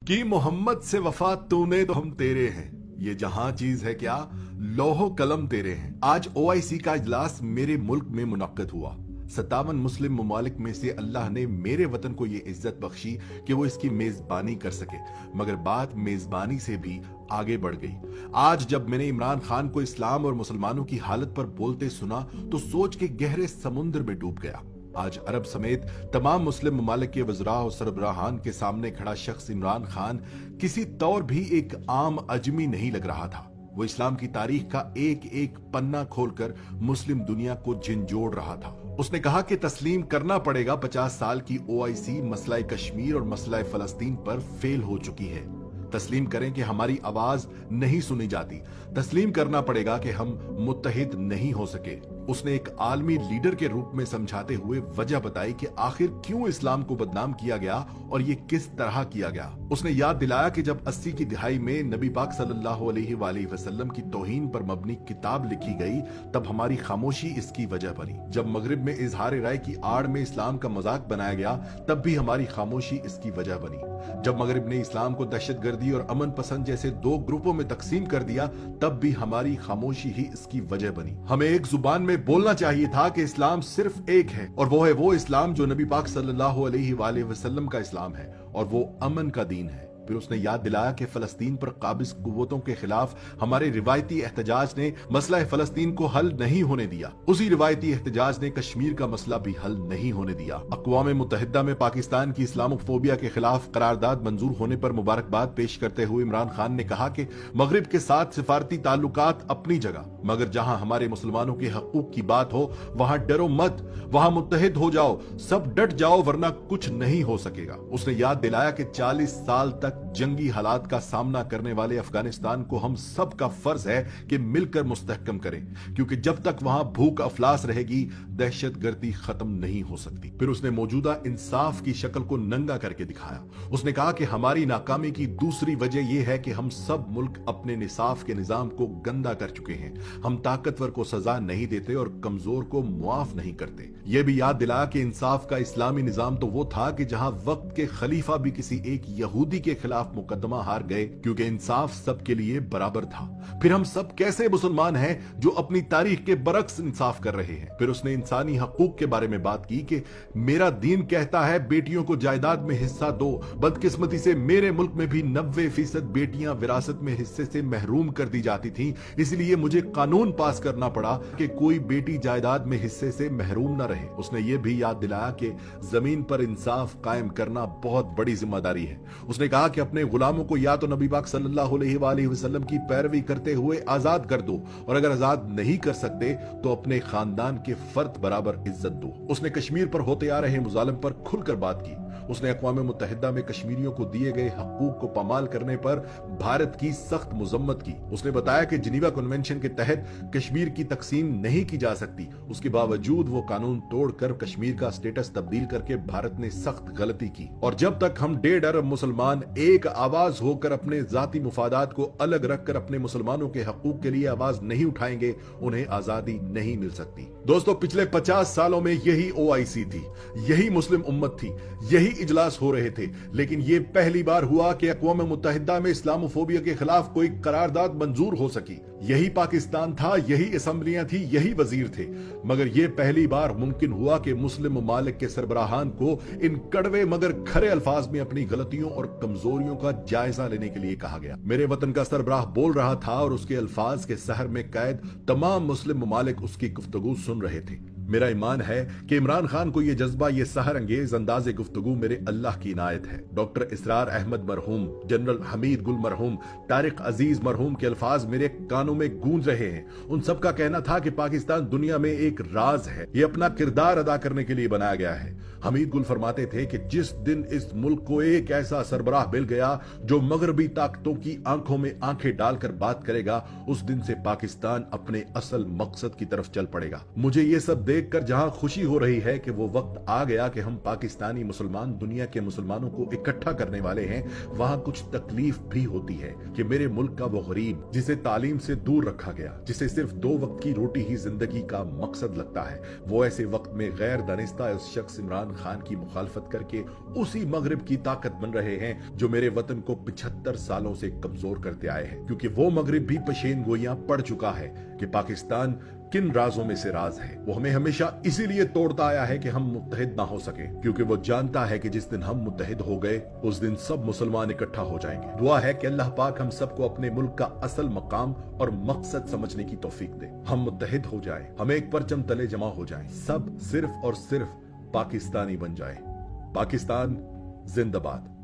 कि मोहम्मद से वफा तूने तो हम तेरे हैं, ये जहां चीज है क्या लौहो कलम तेरे हैं। आज ओआईसी का इजलास मेरे मुल्क में मुनक्कद हुआ। 57 मुस्लिम ममालिक में से अल्लाह ने मेरे वतन को ये इज्जत बख्शी कि वो इसकी मेजबानी कर सके, मगर बात मेजबानी से भी आगे बढ़ गई। आज जब मैंने इमरान खान को इस्लाम और मुसलमानों की हालत पर बोलते सुना तो सोच के गहरे समुद्र में डूब गया। आज अरब समेत तमाम मुस्लिम ममालिक के वज़रा और सरबराहान के सामने खड़ा शख्स इमरान खान किसी तौर भी एक आम अजमी नहीं लग रहा था। वो इस्लाम की तारीख का एक एक पन्ना खोलकर मुस्लिम दुनिया को झिंझोड़ रहा था। उसने कहा कि तस्लीम करना पड़ेगा 50 साल की ओआईसी मसला कश्मीर और मसला फलस्तीन पर फेल हो चुकी है। तस्लीम करें कि हमारी आवाज नहीं सुनी जाती। तस्लीम करना पड़ेगा कि हम मुत्तहिद नहीं हो सके। उसने एक आलमी लीडर के रूप में समझाते हुए वजह बताई कि आखिर क्यों इस्लाम को बदनाम किया गया और ये किस तरह किया गया। उसने याद दिलाया कि जब 80 की दिहाई में नबी पाक सल्लल्लाहु अलैहि वसल्लम की तौहीन पर मबनी किताब लिखी गई, तब हमारी खामोशी इसकी वजह बनी। जब मगरिब में इजहार राय की आड़ में इस्लाम का मजाक बनाया गया, तब भी हमारी खामोशी इसकी वजह बनी। जब मगरिब ने इस्लाम को दहशतगर्दी और अमन पसंद जैसे दो ग्रुपों में तकसीम कर दिया, तब भी हमारी खामोशी ही इसकी वजह बनी। हमें एक जुबान में बोलना चाहिए था कि इस्लाम सिर्फ एक है, और वो है वो इस्लाम जो नबी पाक सल्लल्लाहु अलैहि वसल्लम का इस्लाम है, और वो अमन का दीन है। फिर उसने याद दिलाया कि फलस्तीन पर काबिज कुव्वतों के खिलाफ हमारे रिवायती एहतजाज ने मसला फलस्तीन को हल नहीं होने दिया। उसी रिवायती एहतजाज ने कश्मीर का मसला भी हल नहीं होने दिया। अक़वाम मुत्तहिदा में पाकिस्तान की इस्लामोफोबिया के खिलाफ करारदाद मंजूर होने पर मुबारकबाद पेश करते हुए इमरान खान ने कहा कि मगरिब के साथ सिफारती ताल्लुकात अपनी जगह, मगर जहां हमारे मुसलमानों के हकूक की बात हो वहां डरो मत, वहां मुत्तहिद हो जाओ, सब डट जाओ, वरना कुछ नहीं हो सकेगा। उसने याद दिलाया कि 40 साल तक जंगी हालात का सामना करने वाले अफगानिस्तान को हम सब का फर्ज है कि मिलकर मुस्तहकम करें, क्योंकि जब तक वहां भूख अफलास रहेगी दहशतगर्दी खत्म नहीं हो सकती। फिर उसने मौजूदा इंसाफ की शक्ल को नंगा करके दिखाया। उसने कहा कि हमारी नाकामी की दूसरी वजह यह है कि हम सब मुल्क अपने निसाफ के निजाम को गंदा कर चुके हैं। हम ताकतवर को सजा नहीं देते और कमजोर को मुआफ नहीं करते। यह भी याद दिलाया कि इंसाफ का इस्लामी निजाम तो वो था कि जहां वक्त के खलीफा भी किसी एक यहूदी के खिलाफ मुकदमा हार गए, क्योंकि इंसाफ सबके लिए बराबर था। फिर हम सब कैसे मुसलमान हैं जो अपनी तारीख के बरक्स इंसाफ कर रहे हैं। फिर उसने इंसानी हकूक के बारे में बात की कि मेरा दीन कहता है बेटियों को जायदाद में हिस्सा दो। बदकिस्मती से मेरे मुल्क में भी 90% बेटियां विरासत में हिस्से से महरूम कर दी जाती थीं, इसलिए मुझे कानून पास करना पड़ा कि कोई बेटी जायदाद में हिस्से से महरूम न रहे। उसने ये भी याद दिलाया कि जमीन पर इंसाफ कायम करना बहुत बड़ी जिम्मेदारी है। उसने कहा कि अपने गुलामों को या तो नबी पाक सल्लल्लाहु अलैहि वसल्लम की पैरवी करते हुए आजाद कर दो, और अगर आजाद नहीं कर सकते तो अपने खानदान के फर्द बराबर इज्जत दो। उसने कश्मीर पर होते आ रहे मुजालिम पर खुलकर बात की। उसने अक़वाम मुत्तहिदा में कश्मीरियों को दिए गए हकूक को पामाल करने पर भारत की सख्त मुजम्मत की। उसने बताया कि जिनीवा कन्वेंशन के तहत कश्मीर की तकसीम नहीं की जा सकती, उसके बावजूद वो कानून तोड़कर कश्मीर का स्टेटस तब्दील करके भारत ने सख्त गलती की। और जब तक हम 1.5 अरब मुसलमान एक आवाज होकर अपने जाती मुफादात को अलग रखकर अपने मुसलमानों के हकूक के लिए आवाज नहीं उठाएंगे, उन्हें आजादी नहीं मिल सकती। दोस्तों, पिछले 50 सालों में यही ओआईसी थी, यही मुस्लिम उम्मत थी, यही इजलास हो रहे थे, लेकिन यह पहली बार हुआ कि अक़वाम मुत्तहिदा में इस्लामोफोबिया के खिलाफ कोई करारदाद मंजूर हो सकी। यही पाकिस्तान था, यही असेंबलियां थी, यही वजीर थे, मगर यह पहली बार मुमकिन हुआ कि मुस्लिम ममालिक के सरबराहान को इन कड़वे मगर खरे अल्फाज में अपनी गलतियों और कमजोरियों का जायजा लेने के लिए कहा गया। मेरे वतन का सरबराह बोल रहा था और उसके अल्फाज के सहर में कैद तमाम मुस्लिम ममालिक उसकी गुफ्तगू सुन रहे थे। मेरा ईमान है कि इमरान खान को यह जज्बा, यह सहर अंगेज अंदाज़े गुफ्तगू मेरे अल्लाह की इनायत है। डॉक्टर इसरार अहमद मरहूम, जनरल हमीद गुल मरहूम, तारिक अजीज मरहूम के अल्फाज मेरे कानों में गूंज रहे हैं। उन सब का कहना था कि पाकिस्तान दुनिया में एक राज है, ये अपना किरदार अदा करने के लिए बनाया गया है। हमीद गुल फरमाते थे कि जिस दिन इस मुल्क को एक ऐसा सरबराह मिल गया जो मगरबी ताकतों की आंखों में आंखें डालकर बात करेगा, उस दिन से पाकिस्तान अपने असल मकसद की तरफ चल पड़ेगा। मुझे ये सब देखकर जहां खुशी हो रही है कि वो वक्त आ गया कि हम पाकिस्तानी मुसलमान दुनिया के मुसलमानों को इकट्ठा करने वाले हैं, वहां कुछ तकलीफ भी होती है कि मेरे मुल्क का वो गरीब जिसे तालीम से दूर रखा गया, जिसे सिर्फ 2 वक्त की रोटी ही जिंदगी का मकसद लगता है, वो ऐसे वक्त में गैर दानिस्ता उस शख्स इमरान खान की मुखालफत करके उसी मगरिब की ताकत बन रहे हैं जो मेरे वतन को 75 सालों से कमजोर करते आए हैं। क्योंकि वो मगरिब भी पेशेन गोइयां पड़ चुका है कि पाकिस्तान किन राजों में से राज है। वो हमें हमेशा इसीलिए तोड़ता आया है कि हम मुत्तहिद ना हो सके, क्योंकि वो जानता है कि जिस दिन हम मुत्तहिद हो गए उस दिन सब मुसलमान इकट्ठा हो जाएंगे। दुआ है कि अल्लाह पाक हम सबको अपने मुल्क का असल मकाम और मकसद समझने की तौफीक दे। हम मुत्तहिद हो जाएं, हम एक परचम तले जमा हो जाएं, सब सिर्फ और सिर्फ पाकिस्तानी बन जाएं। पाकिस्तान जिंदाबाद।